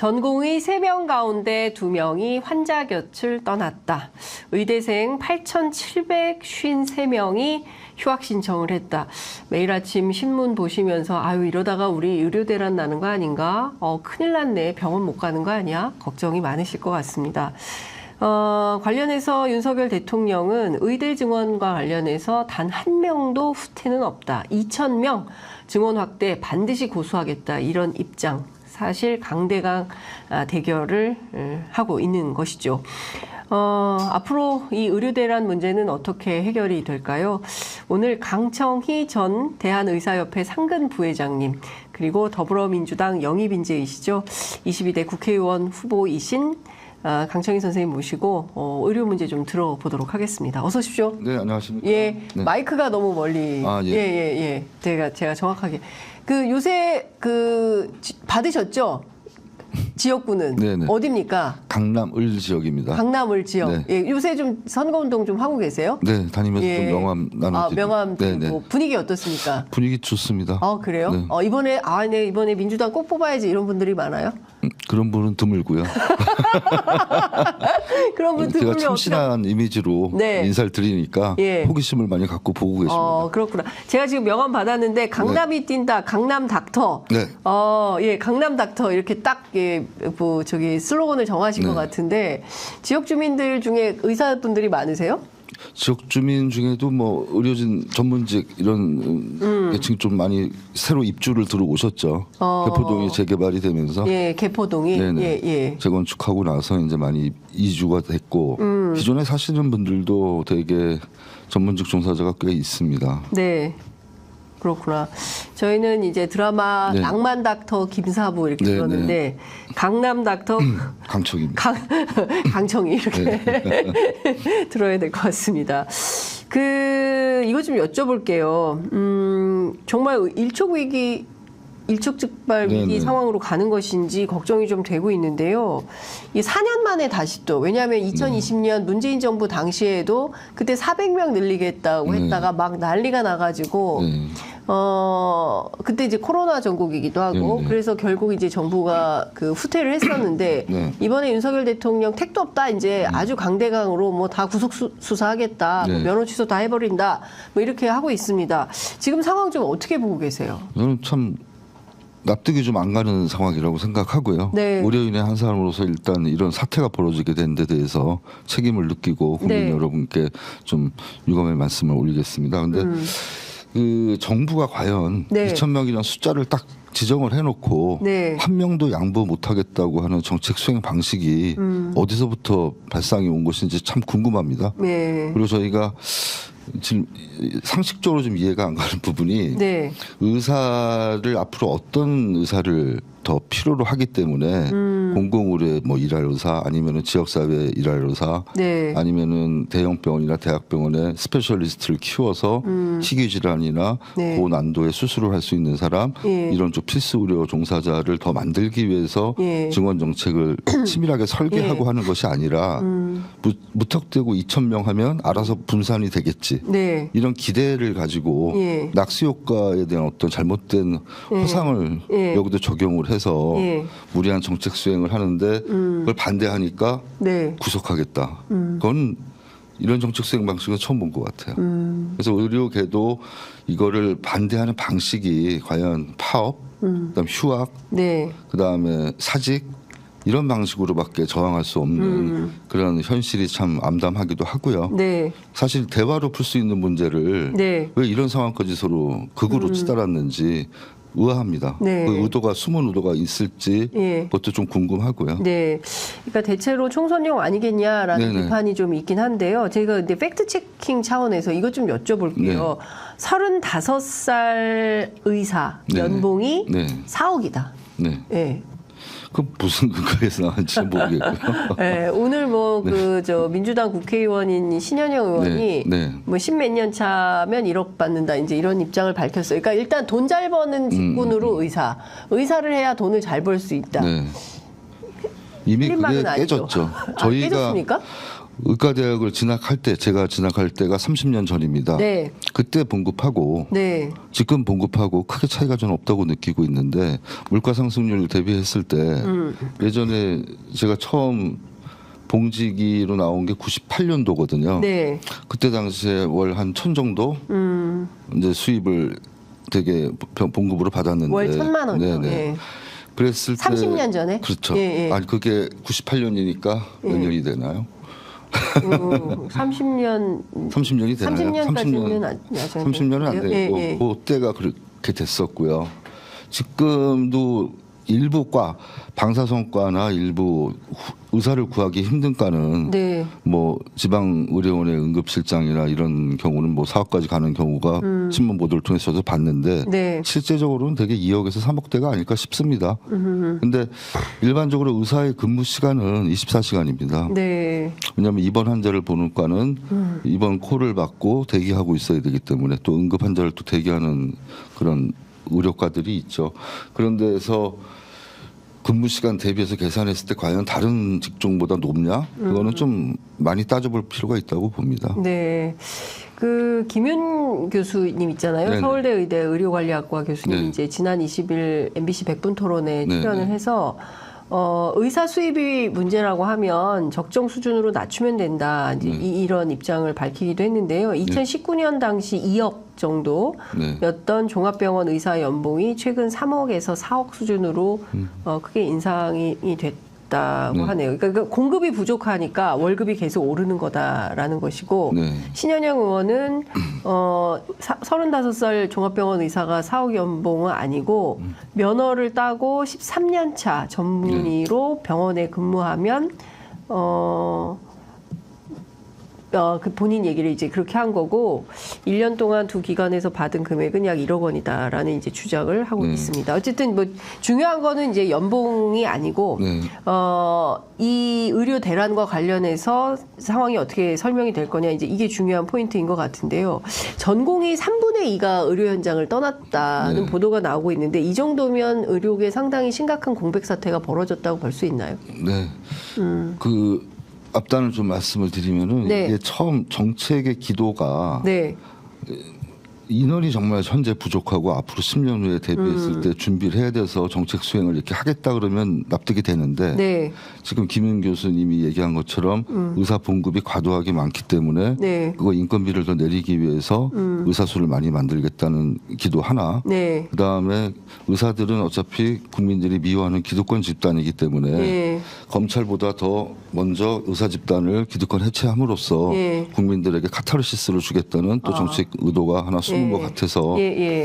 전공의 3명 가운데 2명이 환자 곁을 떠났다. 의대생 8,753명이 휴학 신청을 했다. 매일 아침 신문 보시면서 아유 이러다가 우리 의료대란 나는 거 아닌가? 큰일 났네. 병원 못 가는 거 아니야? 걱정이 많으실 것 같습니다. 관련해서 윤석열 대통령은 의대 증원과 관련해서 단 한 명도 후퇴는 없다. 2,000명 증원 확대 반드시 고수하겠다. 이런 입장. 사실 강대강 대결을 하고 있는 것이죠. 앞으로 이 의료대란 문제는 어떻게 해결이 될까요? 오늘 강청희 전 대한의사협회 상근 부회장님 그리고 더불어민주당 영입인재이시죠. 22대 국회의원 후보이신 강청희 선생님 모시고 의료 문제 좀 들어보도록 하겠습니다. 어서 오십시오. 네, 안녕하십니까. 예, 네. 마이크가 너무 멀리. 예. 제가 정확하게 요새 받으셨죠? 지역구는 네네. 어디입니까? 강남을 지역입니다. 강남을 지역. 네. 예, 요새 좀 선거운동 좀 하고 계세요? 네, 다니면서 예. 좀 명함 나눠드리고. 명함 드리고. 네네. 분위기 어떻습니까? 분위기 좋습니다. 그래요? 네. 이번에 민주당 꼭 뽑아야지 이런 분들이 많아요? 그런 분은 드물고요. 그런 분들 제가 보면 참신한 이미지로 네. 인사를 드리니까 예. 호기심을 많이 갖고 보고 계십니다. 그렇구나. 제가 지금 명함 받았는데 강남이 뛴다. 강남 닥터. 네. 예, 강남 닥터 이렇게 딱 슬로건을 정하신 것 같은데 지역 주민들 중에 의사분들이 많으세요? 지역 주민 중에도 뭐 의료진 전문직 이런 계층 좀 많이 새로 입주를 들어오셨죠. 개포동이 재개발이 되면서 예, 개포동이 네네. 예. 재건축하고 나서 이제 많이 이주가 됐고 기존에 사시는 분들도 되게 전문직 종사자가 꽤 있습니다. 네. 그렇구나. 저희는 이제 드라마 네. 낭만 닥터 김사부 이렇게 네, 들었는데 강남 닥터 강청입니다. 강청이 이렇게 들어야 될 것 같습니다. 이거 좀 여쭤볼게요. 정말 일촉즉발 위기 네네. 상황으로 가는 것인지 걱정이 좀 되고 있는데요. 이 4년 만에 다시 또 왜냐하면 2020년 문재인 정부 당시에도 그때 400명 늘리겠다고 했다가 막 난리가 나가지고 그때 이제 코로나 전국이기도 하고 네네. 그래서 결국 이제 정부가 후퇴를 했었는데 네. 이번에 윤석열 대통령 택도 없다 이제 아주 강대강으로 뭐 다 구속 수사하겠다 뭐 네. 면허 취소 다 해버린다 뭐 이렇게 하고 있습니다. 지금 상황 좀 어떻게 보고 계세요? 저는 참 납득이 좀 안 가는 상황이라고 생각하고요. 네. 의료인의 한 사람으로서 일단 이런 사태가 벌어지게 된 데 대해서 책임을 느끼고 국민 네. 여러분께 좀 유감의 말씀을 올리겠습니다. 근데 그 정부가 과연 네. 2,000명이라는 숫자를 딱 지정을 해놓고 네. 한 명도 양보 못하겠다고 하는 정책 수행 방식이 어디서부터 발상이 온 것인지 참 궁금합니다. 네. 그리고 저희가 지금 상식적으로 좀 이해가 안 가는 부분이 네. 의사를 앞으로 어떤 의사를 더 필요로 하기 때문에 공공의료에 뭐 일할 의사 아니면은 지역사회에 일할 의사 네. 아니면은 대형병원이나 대학병원에 스페셜리스트를 키워서 희귀질환이나 네. 고난도의 수술을 할 수 있는 사람 예. 이런 좀 필수 의료 종사자를 더 만들기 위해서 예. 증원 정책을 치밀하게 설계하고 예. 하는 것이 아니라 무턱대고 2,000명 하면 알아서 분산이 되겠지. 네. 이런 기대를 가지고 예. 낙수 효과에 대한 어떤 잘못된 허상을 예. 여기도 적용을 해서 예. 무리한 정책 수행을 하는데 그걸 반대하니까 네. 구속하겠다. 그건 이런 정책 수행 방식은 처음 본 것 같아요. 그래서 의료계도 이거를 반대하는 방식이 과연 파업, 그다음 휴학, 네. 그다음에 사직 이런 방식으로밖에 저항할 수 없는 그런 현실이 참 암담하기도 하고요. 네. 사실 대화로 풀 수 있는 문제를 네. 왜 이런 상황까지 서로 극으로 치달았는지 의아합니다. 네. 그 의도가 숨은 의도가 있을지 예. 그것도 좀 궁금하고요. 네. 그러니까 대체로 총선용 아니겠냐라는 네네. 비판이 좀 있긴 한데요. 제가 근데 팩트 체킹 차원에서 이것 좀 여쭤볼게요. 35살 의사 네. 연봉이 네. 4억이다. 네. 예. 그 무슨 근거에서 나왔는지 모르겠고요. 네, 오늘 민주당 국회의원인 신현영 의원이 네. 뭐 십몇 년 차면 1억 받는다 이제 이런 입장을 밝혔어요. 그러니까 일단 돈 잘 버는 직군으로 의사를 해야 돈을 잘 벌 수 있다. 네. 이미 틀린 그게 말은 아니죠. 깨졌죠. 저희가 깨졌습니까? 의과대학을 진학할 때 제가 진학할 때가 30년 전입니다. 네. 그때 봉급하고 네. 지금 봉급하고 크게 차이가 좀 없다고 느끼고 있는데 물가 상승률 대비했을 때 예전에 제가 처음 봉직이로 나온 게 98년도거든요. 네. 그때 당시에 월 한 1,000 정도 이제 수입을 되게 봉급으로 받았는데 월 1,000만 원이요. 네네. 예. 그랬을 때 30년 전에? 그렇죠. 예, 예. 아니 그게 98년이니까 몇 년이 되나요? 30년 30년이 되나요? 30년은 안 되고 예, 예. 그때가 그렇게 됐었고요. 지금도 일부 과 방사선과나 일부 의사를 구하기 힘든 과는 네. 뭐 지방 의료원의 응급실장이나 이런 경우는 뭐 4억까지 가는 경우가 신문 보도를 통해서도 봤는데 네. 실제적으로는 되게 2억에서 3억대가 아닐까 싶습니다. 근데 일반적으로 의사의 근무 시간은 24시간입니다. 네. 왜냐하면 입원 환자를 보는 과는 입원 콜을 받고 대기하고 있어야 되기 때문에 또 응급 환자를 또 대기하는 그런 의료과들이 있죠. 그런 데서 근무 시간 대비해서 계산했을 때 과연 다른 직종보다 높냐? 그거는 좀 많이 따져볼 필요가 있다고 봅니다. 네. 그 김윤 교수님 있잖아요. 네네. 서울대 의대 의료관리학과 교수님 네. 이제 지난 20일 MBC 100분 토론에 네네. 출연을 해서 의사 수입이 문제라고 하면 적정 수준으로 낮추면 된다. 이제 이런 입장을 밝히기도 했는데요. 2019년 당시 2억 정도였던 종합병원 의사 연봉이 최근 3억에서 4억 수준으로 크게 인상이 됐다고 하네요. 그러니까 공급이 부족하니까 월급이 계속 오르는 거다라는 것이고 네. 신현영 의원은 35살 종합병원 의사가 4억 연봉은 아니고 면허를 따고 13년 차 전문의로 병원에 근무하면 그 본인 얘기를 이제 그렇게 한 거고 1년 동안 두 기관에서 받은 금액은 약 1억 원이다라는 이제 주장을 하고 있습니다. 어쨌든 뭐 중요한 거는 이제 연봉이 아니고 이 의료 대란과 관련해서 상황이 어떻게 설명이 될 거냐 이제 이게 중요한 포인트인 것 같은데요. 전공의 3분의 2가 의료 현장을 떠났다는 보도가 나오고 있는데 이 정도면 의료계 상당히 심각한 공백 사태가 벌어졌다고 볼 수 있나요? 네. 그 앞단을 좀 말씀을 드리면은 네. 이게 처음 정책의 기도가 네. 인원이 정말 현재 부족하고 앞으로 10년 후에 대비했을 때 준비를 해야 돼서 정책 수행을 이렇게 하겠다 그러면 납득이 되는데 네. 지금 김윤 교수님이 얘기한 것처럼 의사 봉급이 과도하게 많기 때문에 네. 그거 인건비를 더 내리기 위해서 의사 수를 많이 만들겠다는 기도 하나 네. 그다음에 의사들은 어차피 국민들이 미워하는 기득권 집단이기 때문에 네. 검찰보다 더 먼저 의사 집단을 기득권 해체함으로써 예. 국민들에게 카타르시스를 주겠다는 또 정책 의도가 하나 숨은 것 같아서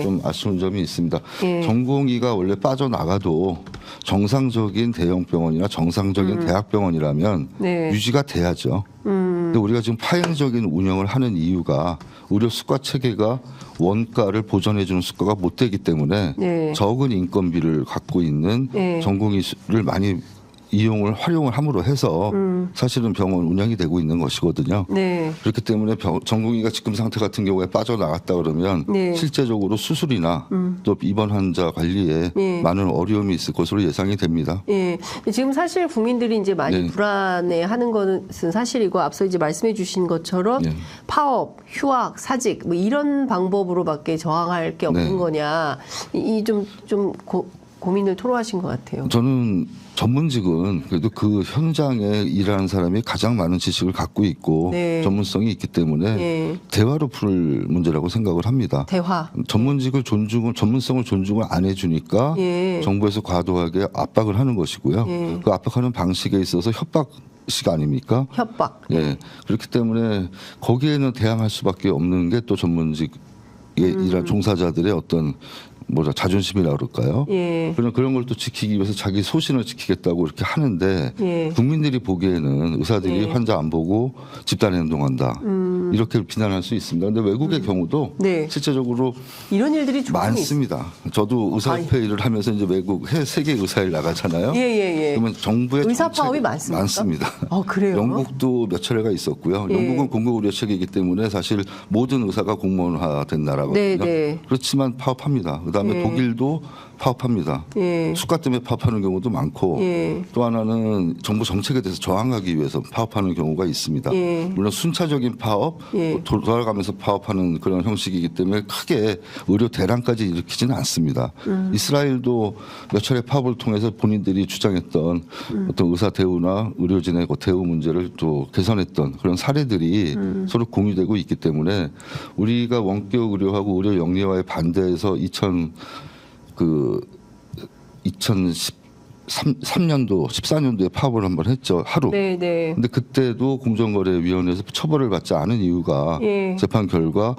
좀 아쉬운 점이 있습니다. 전공의가 원래 빠져나가도 정상적인 대형 병원이나 정상적인 대학병원이라면 유지가 돼야죠. 근데 우리가 지금 파행적인 운영을 하는 이유가 의료 수가 체계가 원가를 보전해주는 수가가 못 되기 때문에 적은 인건비를 갖고 있는 전공의를 많이 활용을 함으로 해서 사실은 병원 운영이 되고 있는 것이거든요. 네. 그렇기 때문에 전공의가 지금 상태 같은 경우에 빠져나갔다 그러면 실제적으로 수술이나 또 입원 환자 관리에 많은 어려움이 있을 것으로 예상이 됩니다. 예. 지금 사실 국민들이 이제 많이 불안해하는 것은 사실이고 앞서 이제 말씀해 주신 것처럼 파업, 휴학, 사직 뭐 이런 방법으로밖에 저항할 게 없는 거냐 이 좀 고민을 토로하신 것 같아요. 저는 전문직은 그래도 그 현장에 일하는 사람이 가장 많은 지식을 갖고 있고 전문성이 있기 때문에 대화로 풀 문제라고 생각을 합니다. 대화. 전문직을 전문성을 존중을 안 해주니까 정부에서 과도하게 압박을 하는 것이고요. 그 압박하는 방식에 있어서 협박식 아닙니까? 협박. 예. 그렇기 때문에 거기에는 대항할 수밖에 없는 게 또 전문직에 일한 종사자들의 어떤 자존심이라 그럴까요? 그런 걸 또 지키기 위해서 자기 소신을 지키겠다고 이렇게 하는데 국민들이 보기에는 의사들이 환자 안 보고 집단 행동한다 이렇게 비난할 수 있습니다. 그런데 외국의 경우도 실제적으로 이런 일들이 많습니다. 저도 의사협회 일을 하면서 이제 외국 세계 의사일 나가잖아요. 그러면 정부의 의사 파업이 많습니까? 많습니다. 그래요? 영국도 몇 차례가 있었고요. 영국은 공공 의료 체계이기 때문에 사실 모든 의사가 공무원화된 나라거든요. 그렇지만 파업합니다. 그다음에 독일도 파업합니다. 예. 수가 때문에 파업하는 경우도 많고 예. 또 하나는 정부 정책에 대해서 저항하기 위해서 파업하는 경우가 있습니다. 예. 물론 순차적인 파업, 예. 돌아가면서 파업하는 그런 형식이기 때문에 크게 의료 대란까지 일으키지는 않습니다. 이스라엘도 몇 차례 파업을 통해서 본인들이 주장했던 어떤 의사 대우나 의료진의 그 대우 문제를 또 개선했던 그런 사례들이 서로 공유되고 있기 때문에 우리가 원격 의료하고 의료 영리화에 반대해서 2013년도, 14년도에 파업을 한번 했죠. 하루. 네, 네. 근데 그때도 공정거래위원회에서 처벌을 받지 않은 이유가 예. 재판 결과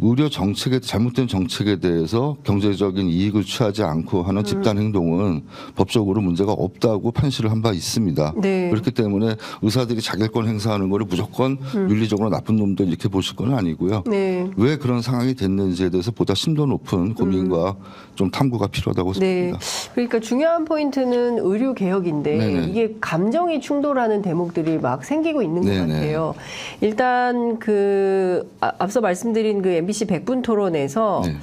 의료 정책에 잘못된 정책에 대해서 경제적인 이익을 취하지 않고 하는 집단 행동은 법적으로 문제가 없다고 판시를 한 바 있습니다. 네. 그렇기 때문에 의사들이 자결권 행사하는 거를 무조건 윤리적으로 나쁜 놈들 이렇게 보실 건 아니고요. 네. 왜 그런 상황이 됐는지에 대해서 보다 심도 높은 고민과 좀 탐구가 필요하다고 네. 생각합니다. 그러니까 중요한 포인트는 의료 개혁인데 네네. 이게 감정이 충돌하는 대목들이 막 생기고 있는 것 네네. 같아요. 일단 앞서 말씀드린 그 MBC 100분 토론에서 네.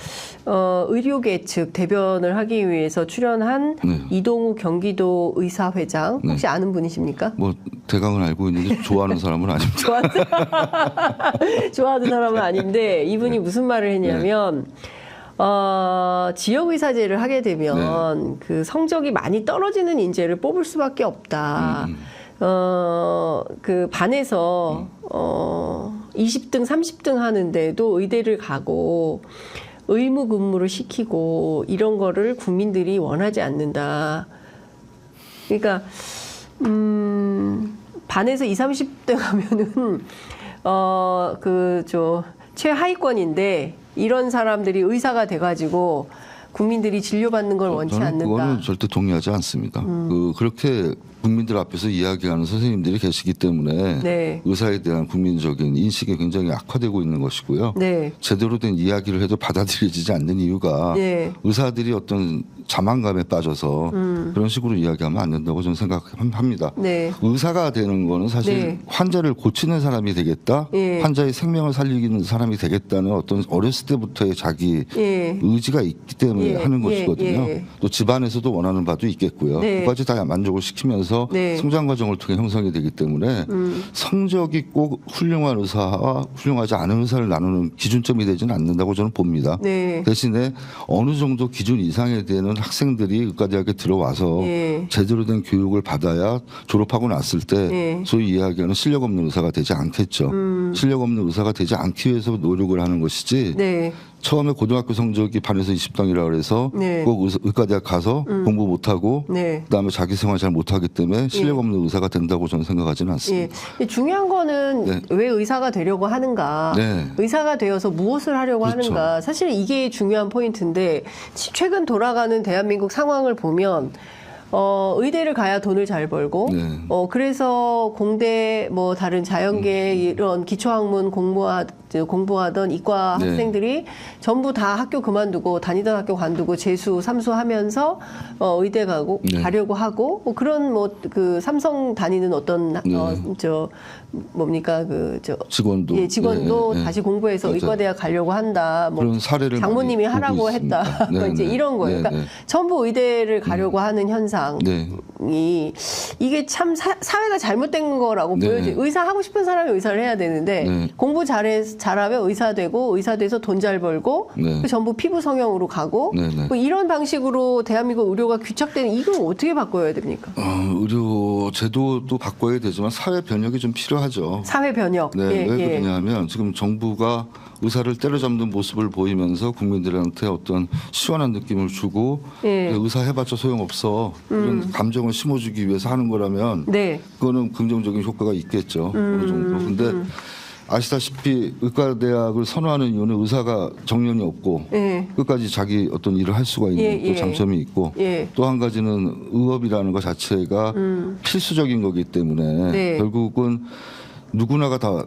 의료계 측 대변을 하기 위해서 출연한 네. 이동우 경기도 의사회장 혹시 아는 분이십니까? 뭐 대강은 알고 있는데 좋아하는 사람은 아닙니다. 좋아하는 사람은 아닌데 이분이 무슨 말을 했냐면 지역의사제를 하게 되면 그 성적이 많이 떨어지는 인재를 뽑을 수밖에 없다. 그 반에서 20등, 30등 하는데도 의대를 가고 의무 근무를 시키고 이런 거를 국민들이 원하지 않는다. 그러니까 반에서 20, 30등 하면은 최하위권인데 이런 사람들이 의사가 돼가지고 국민들이 진료받는 걸 원치 저는 않는다. 그거는 절대 동의하지 않습니다. 그렇게 국민들 앞에서 이야기하는 선생님들이 계시기 때문에 네. 의사에 대한 국민적인 인식이 굉장히 악화되고 있는 것이고요. 네. 제대로 된 이야기를 해도 받아들여지지 않는 이유가 네. 의사들이 어떤 자만감에 빠져서 그런 식으로 이야기하면 안 된다고 저는 생각합니다. 네. 의사가 되는 거는 사실 네. 환자를 고치는 사람이 되겠다, 예. 환자의 생명을 살리는 사람이 되겠다는 어떤 어렸을 때부터의 자기 예. 의지가 있기 때문에 예. 하는 예. 것이거든요. 예. 또 집안에서 원하는 바도 있겠고요. 네. 그까지 다 만족을 시키면서 네. 성장 과정을 통해 형성이 되기 때문에 성적이 꼭 훌륭한 의사와 훌륭하지 않은 의사를 나누는 기준점이 되지는 않는다고 저는 봅니다. 네. 대신에 어느 정도 기준 이상에 되는 학생들이 의과대학에 들어와서 예. 제대로 된 교육을 받아야 졸업하고 났을 때 예. 소위 이야기하는 실력 없는 의사가 되지 않겠죠. 실력 없는 의사가 되지 않기 위해서 노력을 하는 것이지 네. 처음에 고등학교 성적이 반에서 20등이라 그래서 네. 꼭 의과대학 가서 공부 못하고 네. 그다음에 자기 생활 잘 못하기 때문에 실력 없는 의사가 된다고 저는 생각하지는 않습니다. 예. 중요한 거는 네. 왜 의사가 되려고 하는가, 네. 의사가 되어서 무엇을 하려고 그렇죠. 하는가. 사실 이게 중요한 포인트인데 최근 돌아가는 대한민국 상황을 보면 의대를 가야 돈을 잘 벌고, 네. 그래서 공대, 뭐, 다른 자연계 이런 기초학문 공부하던 이과 네. 학생들이 전부 다 학교 그만두고, 다니던 학교 관두고, 재수, 삼수 하면서, 의대 네. 가려고 하고, 뭐 그런 삼성 다니는 어떤, 네. 직원도. 예, 직원도 네, 네. 다시 공부해서 맞아요. 의과대학 가려고 한다. 뭐 그런 사례를 장모님이 많이 하라고 보고 했다. 있습니다. 뭐 네, 이제 네. 이런 거예요. 네, 그러니까 네. 전부 의대를 가려고 하는 현상이 네. 이게 참 사회가 잘못된 거라고 네. 보여지. 의사 하고 싶은 사람이 의사를 해야 되는데 네. 공부 잘하면 의사 되고 의사 돼서 돈 잘 벌고 네. 전부 피부 성형으로 가고 네, 네. 뭐 이런 방식으로 대한민국 의료가 귀착되는 이걸 어떻게 바꿔야 됩니까? 의료 제도도 바꿔야 되지만 사회 변혁이 좀 필요하죠. 사회 변혁. 네, 예, 왜 예. 그러냐면 지금 정부가 의사를 때려잡는 모습을 보이면서 국민들한테 어떤 시원한 느낌을 주고 예. 의사 해봤자 소용없어 이런 감정을 심어주기 위해서 하는 거라면 네. 그거는 긍정적인 효과가 있겠죠. 어느 정도. 근데 아시다시피 의과대학을 선호하는 이유는 의사가 정년이 없고 예. 끝까지 자기 어떤 일을 할 수가 있는 예, 또 예. 장점이 있고 예. 또 한 가지는 의업이라는 것 자체가 필수적인 거기 때문에 네. 결국은 누구나가 다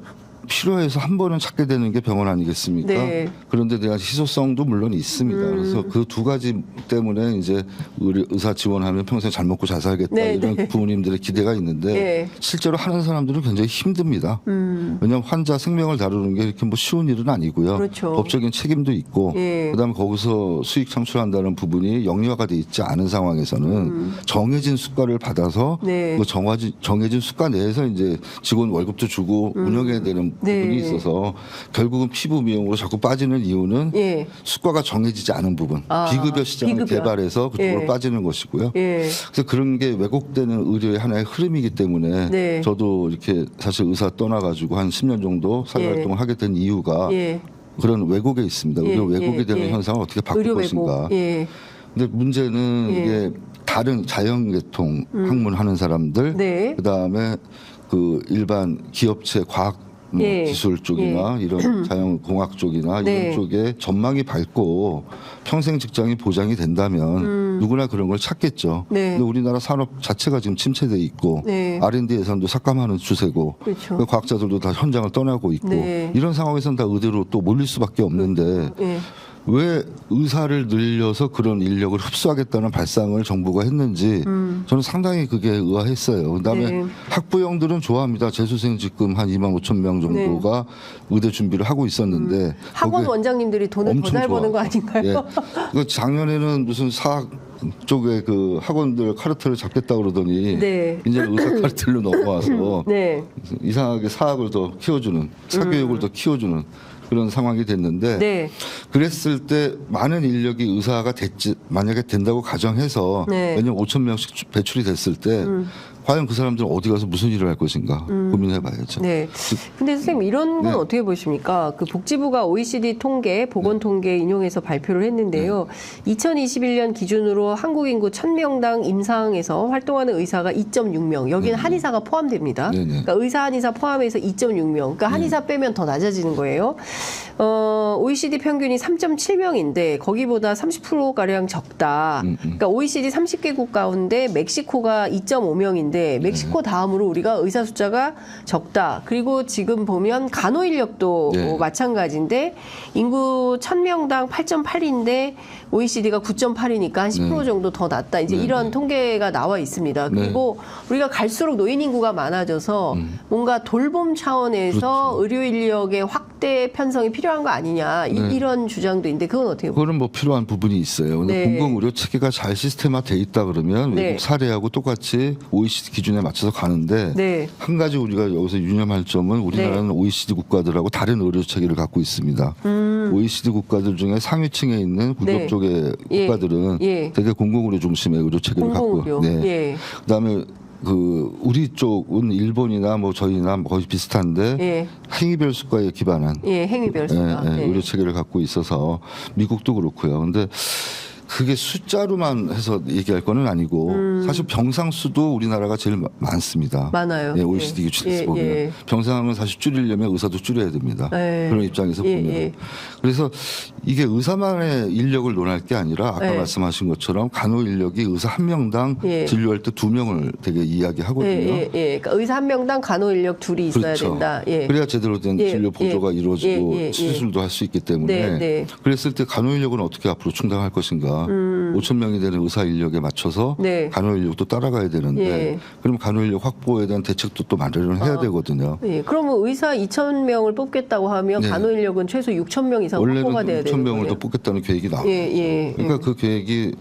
필요해서 한 번은 찾게 되는 게 병원 아니겠습니까? 네. 그런데 대한 희소성도 물론 있습니다. 그래서 그 두 가지 때문에 이제 우리 의사 지원하면 평생 잘 먹고 잘 살겠다 네, 이런 네. 부모님들의 기대가 있는데 네. 실제로 하는 사람들은 굉장히 힘듭니다. 왜냐하면 환자 생명을 다루는 게 이렇게 뭐 쉬운 일은 아니고요. 그렇죠. 법적인 책임도 있고 예. 그다음에 거기서 수익 창출한다는 부분이 영리화가 돼 있지 않은 상황에서는 정해진 수가를 받아서 네. 그 정해진 수가 내에서 이제 직원 월급도 주고 운영해야 되는 네. 부분이 있어서 결국은 피부 미용으로 자꾸 빠지는 이유는 예. 수가가 정해지지 않은 부분, 비급여 시장을 비급여. 개발해서 그쪽으로 예. 빠지는 것이고요. 예. 그래서 그런 게 왜곡되는 의료의 하나의 흐름이기 때문에 네. 저도 이렇게 사실 의사 떠나가지고 한 10년 정도 사회활동을 하게 된 이유가 예. 그런 왜곡에 있습니다. 의료 왜곡이 되는 현상을 어떻게 바꿀 의료 것인가. 왜곡. 예. 근데 문제는 이게 다른 자연계통 학문하는 사람들, 네. 그다음에 그 일반 기업체 과학 뭐 예. 기술 쪽이나 이런 자연공학 쪽이나 네. 이런 쪽에 전망이 밝고 평생 직장이 보장이 된다면 누구나 그런 걸 찾겠죠. 네. 근데 우리나라 산업 자체가 지금 침체돼 있고 네. R&D 예산도 삭감하는 추세고 그렇죠. 그 과학자들도 다 현장을 떠나고 있고 네. 이런 상황에서는 다 의대로 또 몰릴 수밖에 없는데 예. 왜 의사를 늘려서 그런 인력을 흡수하겠다는 발상을 정부가 했는지 저는 상당히 그게 의아했어요. 그다음에 네. 학부형들은 좋아합니다. 재수생 지금 한 2만 5천 명 정도가 의대 준비를 하고 있었는데 학원 거기에 원장님들이 돈을 더 엄청 잘 버는 거 좋아. 아닌가요? 예. 그 작년에는 무슨 사학 쪽에 그 학원들 카르텔을 잡겠다 그러더니 네. 이제는 의사 카르텔로 넘어와서 네. 이상하게 사학을 더 키워주는 사교육을 더 키워주는 그런 상황이 됐는데 네. 그랬을 때 많은 인력이 의사가 됐지 만약에 된다고 가정해서 네. 매년 5천 명씩 배출이 됐을 때 과연 그 사람들은 어디 가서 무슨 일을 할 것인가 고민해봐야죠. 네. 근데 선생님 이런 건 네. 어떻게 보십니까? 그 복지부가 OECD 통계, 보건 통계 인용해서 발표를 했는데요. 2021년 기준으로 한국 인구 1,000명당 임상에서 활동하는 의사가 2.6명. 여기는 한의사가 포함됩니다. 네네. 그러니까 의사 한의사 포함해서 2.6명. 그러니까 한의사 빼면 더 낮아지는 거예요. OECD 평균이 3.7명인데 거기보다 30%가량 적다. 그러니까 OECD 30개국 가운데 멕시코가 2.5명인데 멕시코 다음으로 우리가 의사 숫자가 적다. 그리고 지금 보면 간호 인력도 네. 마찬가지인데 인구 1,000명당 8.8인데 OECD가 9.8이니까 한 10% 정도 더 낮다. 이제 이런 통계가 나와 있습니다. 그리고 우리가 갈수록 노인 인구가 많아져서 뭔가 돌봄 차원에서 의료 인력의 확대 편성이 필요한 거 아니냐. 이런 주장도 있는데 그건 어떻게 보세요? 그거는 뭐 필요한 부분이 있어요. 근데 네. 공공의료 체계가 잘 시스템화돼 있다 그러면 네. 외국 사례하고 똑같이 OECD 기준에 맞춰서 가는데 네. 한 가지 우리가 여기서 유념할 점은 우리나라는 OECD 국가들하고 다른 의료 체계를 갖고 있습니다. OECD 국가들 중에 상위층에 있는 국적 네. 쪽의 예. 국가들은 예. 되게 공공의료 중심의 의료 체계를 공공의료. 갖고 네. 예. 그다음에 그 우리 쪽은 일본이나 뭐 저희나 거의 비슷한데 예. 행위별 수가에 기반한 예, 행위별수가. 예, 예, 의료 체계를 갖고 있어서 미국도 그렇고요. 근데 그게 숫자로만 해서 얘기할 거는 아니고 사실 병상 수도 우리나라가 제일 많습니다. 많아요. 예, OECD 기준에서 예, 보면 예. 병상은 사실 줄이려면 의사도 줄여야 됩니다. 예. 그런 입장에서 예, 보면 예. 그래서 이게 의사만의 인력을 논할 게 아니라 아까 예. 말씀하신 것처럼 간호 인력이 의사 한 명당 예. 진료할 때 2명을 되게 이야기하거든요. 예, 그러니까 의사 한 명당 간호 인력 둘이 있어야 그렇죠. 된다. 예. 그래야 제대로 된 예, 진료 보조가 예, 이루어지고 예, 예, 수술도 할 수 있기 때문에 네, 네. 그랬을 때 간호 인력은 어떻게 앞으로 충당할 것인가? 5천 명이 되는 의사 인력에 맞춰서 네. 간호 인력도 따라가야 되는데 예. 그럼 간호 인력 확보에 대한 대책도 또 마련을 해야 되거든요. 예, 그러면 의사 2,000명을 뽑겠다고 하면 네. 간호 인력은 최소 6,000명 이상 확보가 돼야 원래는 되는 6천 명을 거예요. 더 뽑겠다는 계획이 나왔고 예, 예. 그러니까 그 계획이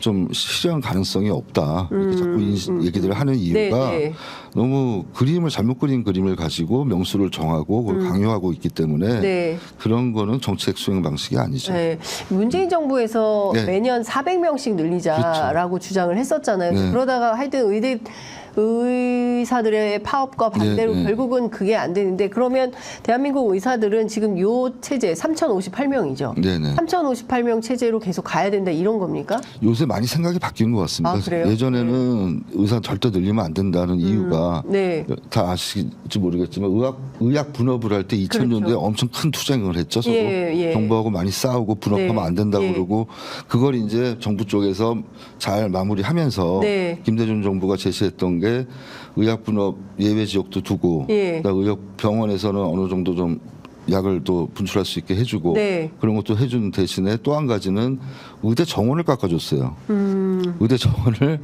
좀 실현 가능성이 없다 이렇게 자꾸 얘기들을 하는 이유가 네, 네. 너무 그림을 잘못 그린 그림을 가지고 명수를 정하고 그걸 강요하고 있기 때문에 네. 그런 거는 정책 수행 방식이 아니죠. 네. 문재인 정부에서 네. 매년 400명씩 늘리자라고 주장을 했었잖아요. 네. 그러다가 하여튼 의사들의 파업과 반대로 네, 네. 결국은 그게 안 되는데 그러면 대한민국 의사들은 지금 요 체제 3,058명이죠. 네네. 3,058명 체제로 계속 가야 된다 이런 겁니까? 요새 많이 생각이 바뀐 것 같습니다. 아, 그래요? 예전에는 의사 절대 늘리면 안 된다는 이유가 네. 다 아실지 모르겠지만 의학 분업을 할 때 2000년대에 그렇죠. 엄청 큰 투쟁을 했죠. 서로 예. 정부하고 많이 싸우고 분업하면 네. 안 된다고 예. 그러고 그걸 이제 정부 쪽에서 잘 마무리하면서 네. 김대중 정부가 제시했던 게 게 의약분업 예외 지역도 두고 그다음에 의학 병원에서는 어느 정도 좀 약을 또 분출할 수 있게 해주고 그런 것도 해준 대신에 또 한 가지는 의대 정원을 깎아줬어요. 의대 정원을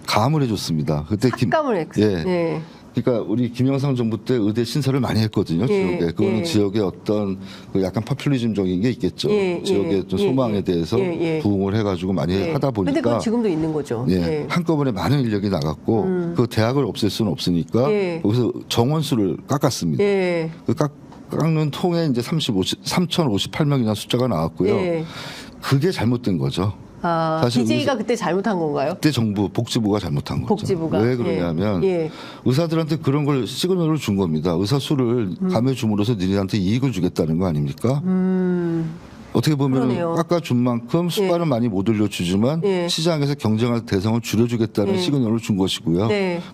감을 해줬습니다. 그때 삭감을 했어요. 그러니까 우리 김영삼 정부 때 의대 신설을 많이 했거든요. 지역에. 그거는 지역의 어떤 그 약간 파퓰리즘적인 게 있겠죠. 지역의 어떤 소망에 대해서 부응을 해가지고 많이 하다 보니까. 근데 그건 지금도 있는 거죠. 한꺼번에 많은 인력이 나갔고 그 대학을 없앨 수는 없으니까 거기서 정원수를 깎았습니다. 그 깎는 통에 이제 3,058명이나 숫자가 나왔고요. 그게 잘못된 거죠. 사실 DJ가 그때 잘못한 건가요? 그때 정부 복지부가 잘못한 거죠. 복지부가. 왜 그러냐면 의사들한테 그런 걸 시그널을 준 겁니다. 의사 수를 감해줌으로써 니네한테 이익을 주겠다는 거 아닙니까? 어떻게 보면 깎아준 만큼 수가는 많이 못 올려주지만 시장에서 경쟁할 대상을 줄여주겠다는 시그널을 준 것이고요.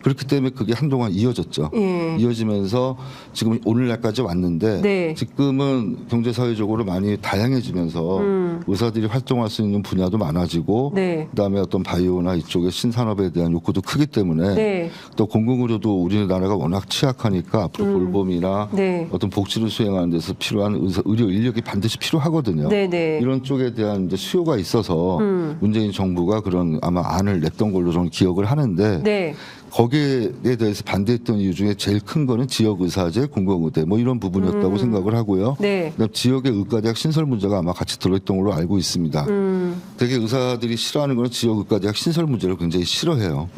그렇기 때문에 그게 한동안 이어졌죠. 이어지면서 지금 오늘날까지 왔는데 지금은 경제사회적으로 많이 다양해지면서 의사들이 활동할 수 있는 분야도 많아지고 그다음에 어떤 바이오나 이쪽의 신산업에 대한 욕구도 크기 때문에 또 공공의료도 우리나라가 워낙 취약하니까 앞으로 돌봄이나 어떤 복지를 수행하는 데서 필요한 의료 인력이 반드시 필요하거든요. 이런 쪽에 대한 이제 수요가 있어서 문재인 정부가 그런 아마 안을 냈던 걸로 저는 기억을 하는데 거기에 대해서 반대했던 이유 중에 제일 큰 거는 지역의사제, 공공의대 뭐 이런 부분이었다고 생각을 하고요. 그다음 지역의 의과대학 신설 문제가 아마 같이 들어있던 걸로 알고 있습니다. 되게 의사들이 싫어하는 거는 지역의과대학 신설 문제를 굉장히 싫어해요.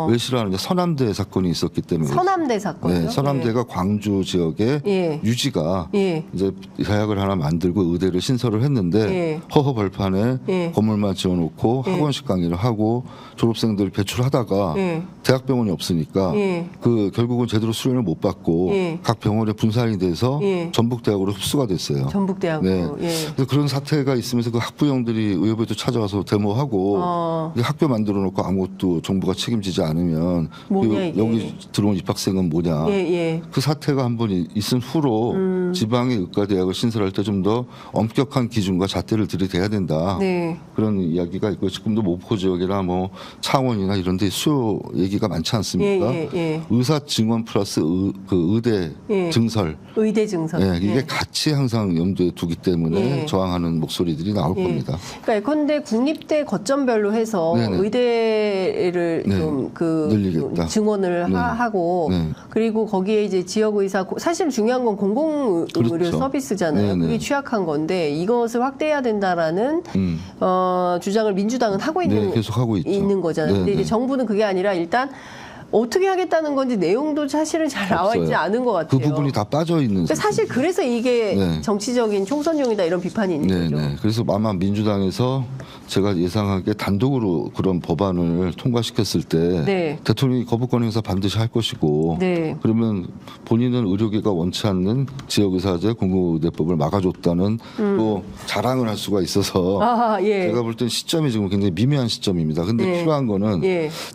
왜 싫어하느냐? 서남대 사건이 있었기 때문에. 서남대 사건이요? 네, 서남대가 광주 지역에 유지가 이제 대학을 하나 만들고 의대를 신설을 했는데 허허 벌판에 건물만 지어놓고 학원식 강의를 하고 졸업생들 배출하다가 대학병원이 없으니까 그 결국은 제대로 수련을 못 받고 각 병원에 분산이 돼서 전북대학으로 흡수가 됐어요. 전북대학으로. 그래서 그런 사태가 있으면서 그 학부형들이 의협에도 찾아가서 데모하고 학교 만들어 놓고 아무것도 정부가 책임지지 않으면 여기 들어온 입학생은 뭐냐. 그 사태가 한번 있은 후로 지방의 의과대학을 신설할 때 좀 더 엄격한 기준과 잣대를 들이대야 된다. 그런 이야기가 있고 지금도 목포 지역이나 뭐 창원이나 이런 데 수요 얘기가 많지 않습니까? 의사 증원 플러스 의대 증설. 의대 증설. 이게 같이 항상 염두에 두기 때문에 저항하는 목소리들이 나올 겁니다. 그러니까 예컨대 국립대 거점별로 해서 의대를 좀 늘리겠다. 증원을 하고 그리고 거기에 이제 지역 의사 사실 중요한 건 공공의료 서비스잖아요. 그게 취약한 건데 이것을 확대해야 된다라는 주장을 민주당은 하고 있는 계속 하고 있는 거잖아요. 근데 이제 정부는 그게 아니라 일단 어떻게 하겠다는 건지 내용도 사실은 잘 나와 있지 않은 것 같아요. 그 부분이 다 빠져 있는. 그러니까 사실 그래서 이게 정치적인 총선용이다 이런 비판이 있는 거죠. 그래서 아마 민주당에서 제가 예상하기에 단독으로 그런 법안을 통과시켰을 때 대통령이 거부권 행사 반드시 할 것이고 그러면 본인은 의료계가 원치 않는 지역의사제 공공의대법을 막아줬다는 또 자랑을 할 수가 있어서 제가 볼 땐 시점이 지금 굉장히 미묘한 시점입니다. 근데 필요한 거는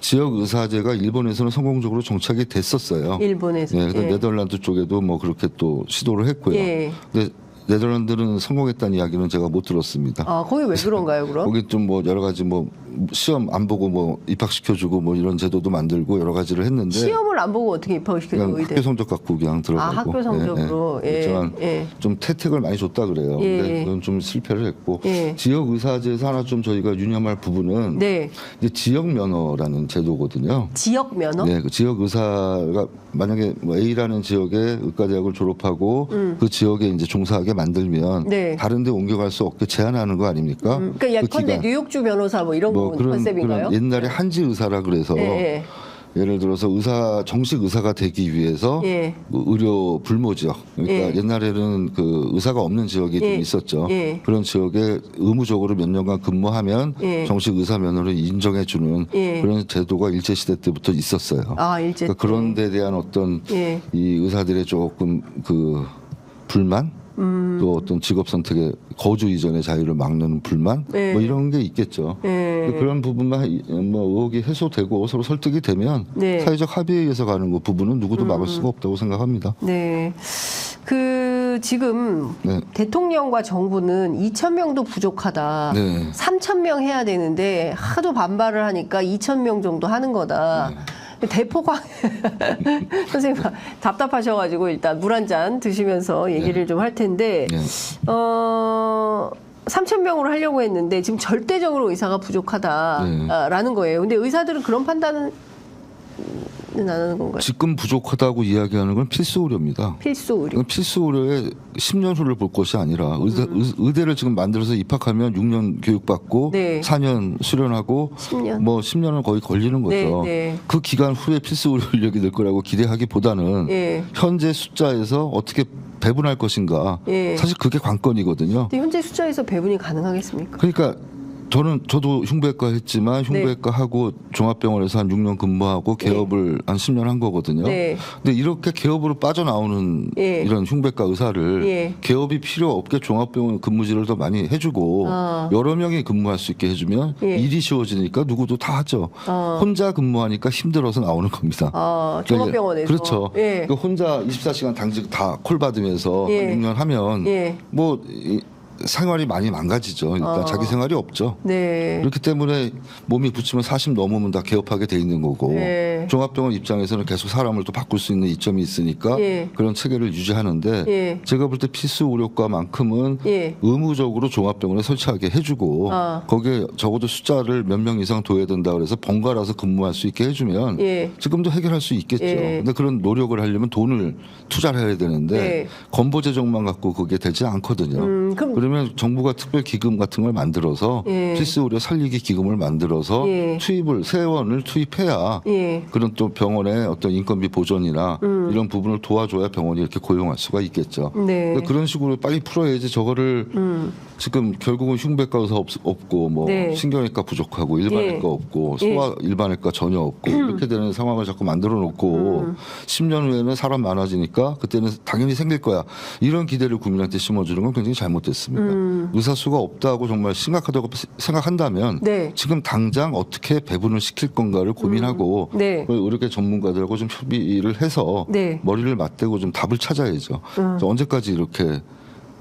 지역의사제가 일본에서는 성공적으로 정착이 됐었어요. 일본에서. 그래서 네덜란드 쪽에도 뭐 그렇게 또 시도를 했고요. 근데 네덜란드는 성공했다는 이야기는 제가 못 들었습니다. 거기 왜 그런가요, 그럼? 거기 좀 뭐 여러 가지 뭐 시험 안 보고 뭐 입학시켜주고 뭐 이런 제도도 만들고 여러 가지를 했는데 시험을 안 보고 어떻게 입학시켜주고 그냥 학교 성적 갖고 그냥 들어가고 학교 성적으로 그렇지만 좀 혜택을 많이 줬다 그래요. 근데 그건 좀 실패를 했고 지역 의사제에서 하나 좀 저희가 유념할 부분은 이제 지역 면허라는 제도거든요. 지역 면허? 그 지역 의사가 만약에 뭐 A라는 지역에 의과대학을 졸업하고 그 지역에 이제 종사하게 만들면 다른 데 옮겨갈 수 없게 제한하는 거 아닙니까? 그러니까 예컨대 뉴욕주 변호사 뭐 이런 컨셉인가요? 그런 옛날에 한지 의사라 그래서 예를 들어서 정식 의사가 되기 위해서 의료 불모 지역, 그러니까 옛날에는 그 의사가 없는 지역이 좀 있었죠. 그런 지역에 의무적으로 몇 년간 근무하면 정식 의사 면허를 인정해주는 그런 제도가 일제 시대 때부터 있었어요. 일제 그러니까 그런 데 대한 어떤 이 의사들의 조금 그 불만. 또 어떤 직업 선택의 거주 이전의 자유를 막는 불만 뭐 이런 게 있겠죠. 그런 부분만 뭐 의혹이 해소되고 서로 설득이 되면 사회적 합의에 의해서 가는 그 부분은 누구도 막을 수가 없다고 생각합니다. 그 지금 대통령과 정부는 2,000명도 부족하다. 3,000명 해야 되는데 하도 반발을 하니까 2,000명 정도 하는 거다. 대포광 선생님 답답하셔가지고 일단 물 한 잔 드시면서 얘기를 좀 할 텐데 3,000명으로 하려고 했는데 지금 절대적으로 의사가 부족하다라는 거예요. 근데 의사들은 그런 판단은 안 하는 건가요? 지금 부족하다고 이야기하는 건 필수 의료입니다. 필수 의료. 이건 필수 의료의 10년 후를 볼 것이 아니라 의대를 지금 만들어서 입학하면 6년 교육받고 네. 4년 수련하고 10년. 뭐 10년은 거의 걸리는 거죠. 네. 그 기간 후에 필수 의료 인력이 될 거라고 기대하기보다는 네. 현재 숫자에서 어떻게 배분할 것인가. 네. 사실 그게 관건이거든요. 근데 현재 숫자에서 배분이 가능하겠습니까? 그러니까 저도 흉부외과 했지만 흉부외과 하고 종합병원에서 한 6년 근무하고 개업을 한 10년 한 거거든요. 네. 근데 이렇게 개업으로 빠져나오는 이런 흉부외과 의사를 개업이 필요 없게 종합병원 근무지를 더 많이 해주고 여러 명이 근무할 수 있게 해주면 일이 쉬워지니까 누구도 다 하죠. 혼자 근무하니까 힘들어서 나오는 겁니다. 종합병원에서. 그렇죠. 그러니까 혼자 24시간 당직 다 콜 받으면서 6년 하면 뭐 생활이 많이 망가지죠. 일단 자기 생활이 없죠. 네. 그렇기 때문에 몸이 붙이면 40 넘으면 다 개업하게 돼 있는 거고 종합병원 입장에서는 계속 사람을 또 바꿀 수 있는 이점이 있으니까 그런 체계를 유지하는데 제가 볼 때 필수 의료과만큼은 의무적으로 종합병원에 설치하게 해주고 거기에 적어도 숫자를 몇 명 이상 둬야 된다 그래서 번갈아서 근무할 수 있게 해주면 지금도 해결할 수 있겠죠. 근데 그런 노력을 하려면 돈을 투자를 해야 되는데 건보 재정만 갖고 그게 되지 않거든요. 그러면 정부가 특별 기금 같은 걸 만들어서 필수 의료 살리기 기금을 만들어서 투입을 세원을 투입해야 그런 또 병원의 어떤 인건비 보존이나 이런 부분을 도와줘야 병원이 이렇게 고용할 수가 있겠죠. 그런 식으로 빨리 풀어야지 저거를 지금 결국은 흉부외과 의사 없고 뭐 신경외과 부족하고 일반외과 없고 소아 일반외과 전혀 없고 이렇게 되는 상황을 자꾸 만들어 놓고 10년 후에는 사람 많아지니까 그때는 당연히 생길 거야. 이런 기대를 국민한테 심어주는 건 굉장히 잘못됐습니다. 의사 수가 없다고 정말 심각하다고 생각한다면 지금 당장 어떻게 배분을 시킬 건가를 고민하고 의료계 전문가들하고 좀 협의를 해서 머리를 맞대고 좀 답을 찾아야죠. 언제까지 이렇게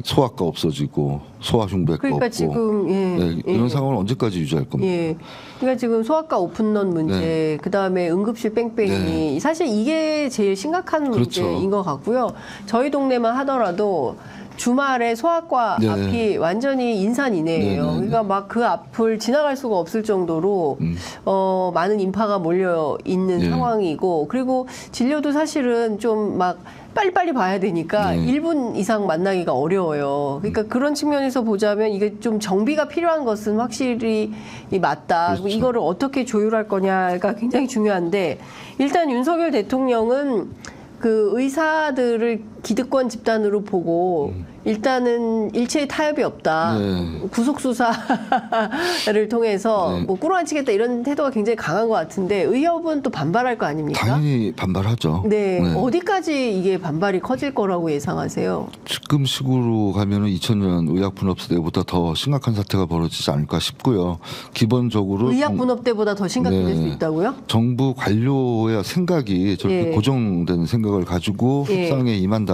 소아과 없어지고 소아흉부외과 그러니까 없고 지금 이런 상황을 언제까지 유지할 겁니까? 그러니까 지금 소아과 오픈런 문제, 그다음에 응급실 뺑뺑이 사실 이게 제일 심각한 문제인 것 같고요. 저희 동네만 하더라도 주말에 소아과 앞이 완전히 인산인해예요. 그러니까 막 그 앞을 지나갈 수가 없을 정도로 많은 인파가 몰려 있는 상황이고, 그리고 진료도 사실은 좀 막 빨리빨리 봐야 되니까 1분 이상 만나기가 어려워요. 그러니까 그런 측면에서 보자면 이게 좀 정비가 필요한 것은 확실히 맞다. 그렇죠. 이거를 어떻게 조율할 거냐가 굉장히 중요한데, 일단 윤석열 대통령은 그 의사들을 기득권 집단으로 보고 일단은 일체의 타협이 없다. 구속 수사를 통해서 뭐 꾸러앉히겠다 이런 태도가 굉장히 강한 것 같은데 의협은 또 반발할 거 아닙니까? 당연히 반발하죠. 어디까지 이게 반발이 커질 거라고 예상하세요? 지금 식으로 가면은 2000년 의약분업 때보다 더 심각한 사태가 벌어지지 않을까 싶고요. 기본적으로 의약분업 때보다 더 심각해질 수 있다고요? 정부 관료의 생각이 저렇게 고정된 생각을 가지고 협상에 임한다면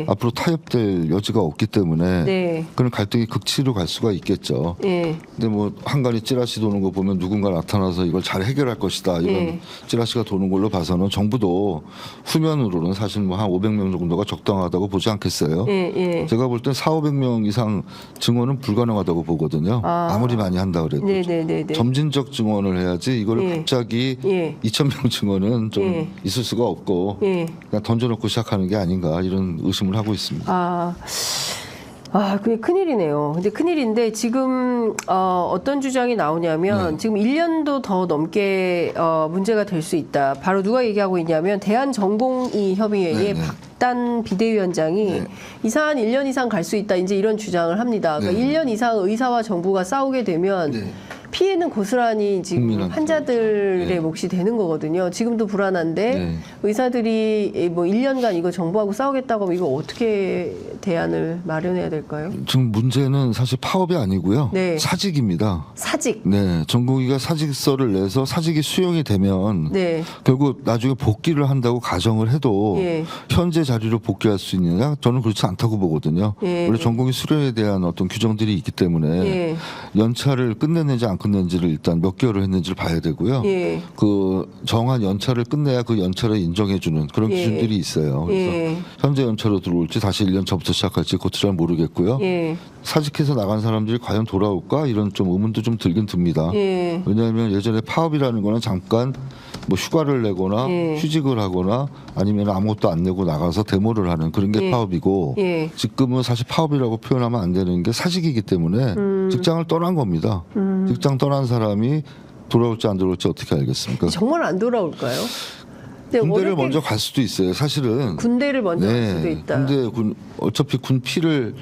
앞으로 타협될 여지가 없기 때문에 그런 갈등이 극치로 갈 수가 있겠죠. 근데 뭐 한간에 찌라시 도는 거 보면 누군가 나타나서 이걸 잘 해결할 것이다 이런 찌라시가 도는 걸로 봐서는 정부도 후면으로는 사실 뭐 한 500명 정도가 적당하다고 보지 않겠어요. 제가 볼 땐 400~500명 이상 증원은 불가능하다고 보거든요. 아무리 많이 한다 그래도 점진적 증원을 해야지 이거를 갑자기 2,000명 증원은 좀 있을 수가 없고 그냥 던져놓고 시작하는 게 아닌가 이런 의심을 하고 있습니다. 그게 큰일이네요. 근데 큰일인데 지금 어떤 주장이 나오냐면 지금 1년도 더 넘게 문제가 될 수 있다. 바로 누가 얘기하고 있냐면 대한전공의 협의회의 박단 비대위원장이 이상한 1년 이상 갈 수 있다. 이제 이런 주장을 합니다. 그러니까 1년 이상 의사와 정부가 싸우게 되면 피해는 고스란히 지금 환자들의 몫이 되는 거거든요. 지금도 불안한데 의사들이 뭐 1년간 이거 정부하고 싸우겠다고 하면 이거 어떻게 대안을 마련해야 될까요? 지금 문제는 사실 파업이 아니고요. 사직입니다. 사직. 전공의가 사직서를 내서 사직이 수용이 되면 결국 나중에 복귀를 한다고 가정을 해도 현재 자리로 복귀할 수 있느냐? 저는 그렇지 않다고 보거든요. 원래 전공의 수련에 대한 어떤 규정들이 있기 때문에 연차를 끝내내지 않고 끝낸지를 일단 몇 개월을 했는지를 봐야 되고요. 예. 그 정한 연차를 끝내야 그 연차를 인정해주는 그런 예. 기준들이 있어요. 그래서 예. 현재 연차로 들어올지 다시 1년 전부터 시작할지 그것도 잘 모르겠고요. 예. 사직해서 나간 사람들이 과연 돌아올까 이런 좀 의문도 좀 들긴 듭니다. 예. 왜냐하면 예전에 파업이라는 거는 잠깐 뭐 휴가를 내거나 예. 휴직을 하거나 아니면 아무것도 안 내고 나가서 데모를 하는 그런 게 예. 파업이고 예. 지금은 사실 파업이라고 표현하면 안 되는 게 사직이기 때문에 직장을 떠난 겁니다. 직장 떠난 사람이 돌아올지 안 돌아올지 어떻게 알겠습니까? 정말 안 돌아올까요? 군대를 먼저 갈 수도 있어요. 사실은 군대를 먼저 갈 수도 있다. 근데 어차피 군피를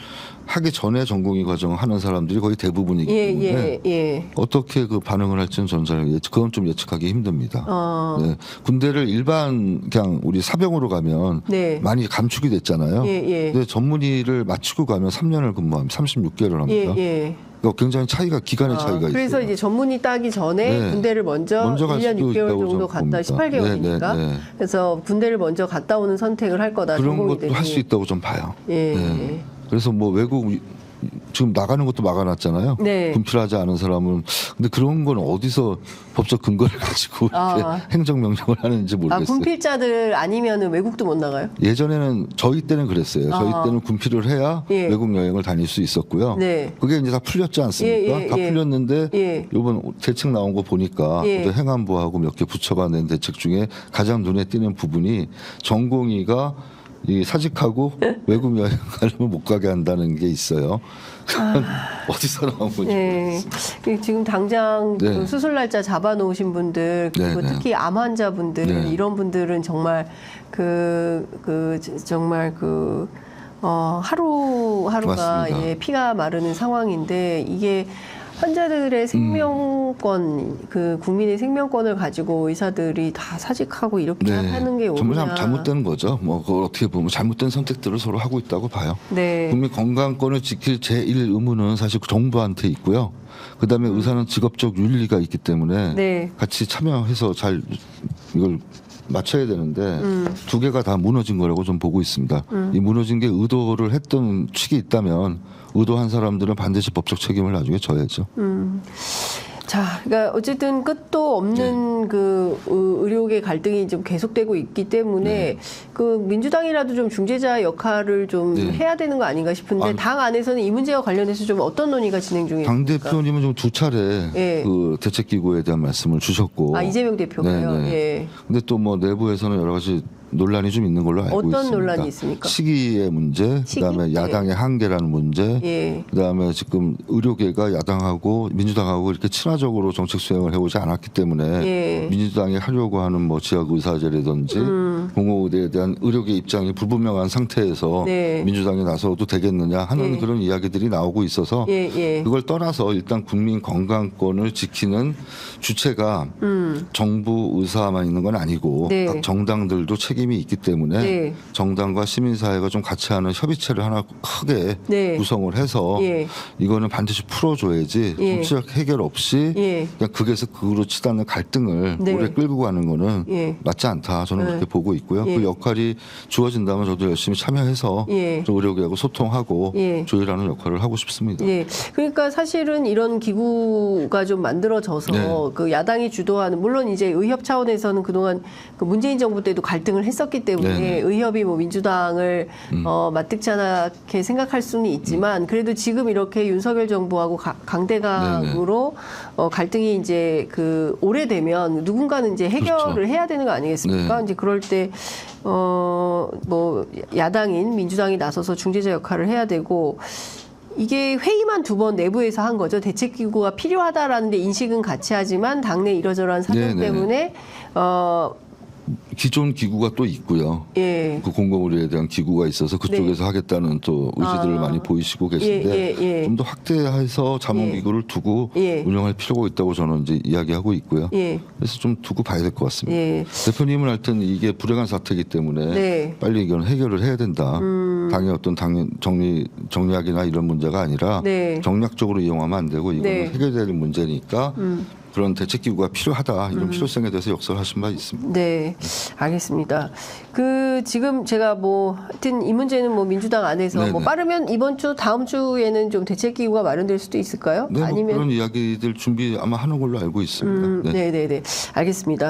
하기 전에 전공의 과정을 하는 사람들이 거의 대부분이기 때문에 어떻게 그 반응을 할지는 저는 그건 좀 예측하기 힘듭니다. 네. 군대를 일반 그냥 우리 사병으로 가면 많이 감축이 됐잖아요. 근데 전문의를 마치고 가면 3년을 근무하면 36개월을 합니다. 그러니까 굉장히 기간의 차이가 있어요. 그래서 이제 전문의 따기 전에 군대를 먼저 1년 6개월 정도 갔다 18개월이니까 그래서 군대를 먼저 갔다 오는 선택을 할 거다. 그런 것도 할 수 있다고 좀 봐요. 그래서 뭐 외국 지금 나가는 것도 막아놨잖아요. 군필 하지 않은 사람은. 근데 그런 건 어디서 법적 근거를 가지고 이렇게 행정명령을 하는지 모르겠어요. 군필자들 아니면 외국도 못 나가요? 예전에는 저희 때는 그랬어요. 저희 때는 군필을 해야 외국 여행을 다닐 수 있었고요. 그게 이제 다 풀렸지 않습니까? 다 풀렸는데 이번 대책 나온 거 보니까 행안부하고 몇 개 부처가 낸 대책 중에 가장 눈에 띄는 부분이 전공의가 이 사직하고 외국 여행 가려면 못 가게 한다는 게 있어요. 어디서 나온 건지 모르겠습니다. 지금 당장 그 수술 날짜 잡아놓으신 분들 그리고 특히 암 환자분들 이런 분들은 정말 정말 하루하루가 피가 마르는 상황인데 이게 환자들의 생명권, 국민의 생명권을 가지고 의사들이 다 사직하고 이렇게 하는 게 오냐. 정말 잘못된 거죠. 뭐 그걸 어떻게 보면 잘못된 선택들을 서로 하고 있다고 봐요. 국민 건강권을 지킬 제1 의무는 사실 정부한테 있고요. 그다음에 의사는 직업적 윤리가 있기 때문에 같이 참여해서 잘 이걸 맞춰야 되는데 두 개가 다 무너진 거라고 좀 보고 있습니다. 이 무너진 게 의도를 했던 측이 있다면 의도한 사람들은 반드시 법적 책임을 나중에 져야죠. 자, 그러니까 어쨌든 끝도 없는 그 의료계 갈등이 좀 계속되고 있기 때문에 그 민주당이라도 좀 중재자 역할을 좀 해야 되는 거 아닌가 싶은데 당 안에서는 이 문제와 관련해서 좀 어떤 논의가 진행 중입니까? 당 대표님은 좀 두 차례 그 대책기구에 대한 말씀을 주셨고, 이재명 대표가요. 근데 또 뭐 내부에서는 여러 가지 논란이 좀 있는 걸로 알고 있습니다. 어떤 논란이 있습니까? 시기의 문제, 그다음에 야당의 한계라는 문제, 그다음에 지금 의료계가 야당하고 민주당하고 이렇게 친화적으로 정책 수행을 해오지 않았기 때문에 민주당이 하려고 하는 뭐 지역 의사제라든지 공공의대에 대한 의료계 입장이 불분명한 상태에서 민주당이 나서도 되겠느냐 하는 그런 이야기들이 나오고 있어서 그걸 떠나서 일단 국민 건강권을 지키는 주체가 정부 의사만 있는 건 아니고 각 정당들도 책임이 있기 때문에 정당과 시민사회가 좀 같이 하는 협의체를 하나 크게 구성을 해서 이거는 반드시 풀어줘야지 정치적 해결 없이 그냥 극에서 극으로 치닫는 갈등을 오래 끌고 가는 거는 맞지 않다. 저는 그렇게 보고 있고요. 그 역할이 주어진다면 저도 열심히 참여해서 의료계하고 소통하고 조율하는 역할을 하고 싶습니다. 그러니까 사실은 이런 기구가 좀 만들어져서 그 야당이 주도하는, 물론 이제 의협 차원에서는 그동안 그 문재인 정부 때도 갈등을 했었기 때문에 의협이 뭐 민주당을 마뜩지 않게 생각할 수는 있지만 그래도 지금 이렇게 윤석열 정부하고 강대강으로 갈등이 이제 그 오래되면 누군가는 이제 해결을 해야 되는 거 아니겠습니까? 이제 그럴 때 뭐 야당인 민주당이 나서서 중재자 역할을 해야 되고, 이게 회의만 2번 내부에서 한 거죠. 대책기구가 필요하다라는 데 인식은 같이 하지만 당내 이러저러한 사정 때문에 기존 기구가 또 있고요. 그 공공의료에 대한 기구가 있어서 그쪽에서 하겠다는 또 의지들을 많이 보이시고 계신데 좀 더 확대해서 자문기구를 두고 운영할 필요가 있다고 저는 이제 이야기하고 있고요. 그래서 좀 두고 봐야 될 것 같습니다. 대표님은 하여튼 이게 불행한 사태이기 때문에 빨리 이건 해결을 해야 된다. 당의 어떤 정리학이나 이런 문제가 아니라 정략적으로 이용하면 안 되고 이거는 해결될 문제니까 그런 대책기구가 필요하다 이런 필요성에 대해서 역설을 하신 바 있습니다. 네, 알겠습니다. 지금 제가 하여튼 이 문제는 민주당 안에서 빠르면 이번 주 다음 주에는 좀 대책기구가 마련될 수도 있을까요? 네, 아니면 그런 이야기들 준비 아마 하는 걸로 알고 있습니다. 네, 알겠습니다.